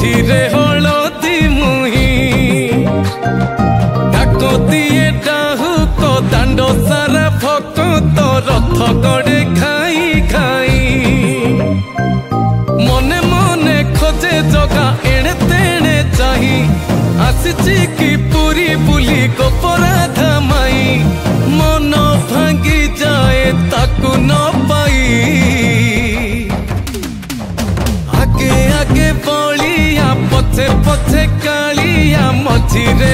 मझिरे हलदी मुही डाकतिए डाहुक दांड सारा भक्त रथ गड़े खाई खाई मने मने खोजे जगा एणे तेणे चाही आसिची की पूरी बुली गोपराधा माई मन भांगी जाए ताकू न पाई आगे आगे बलिया पछे पछे कालिया मझिरे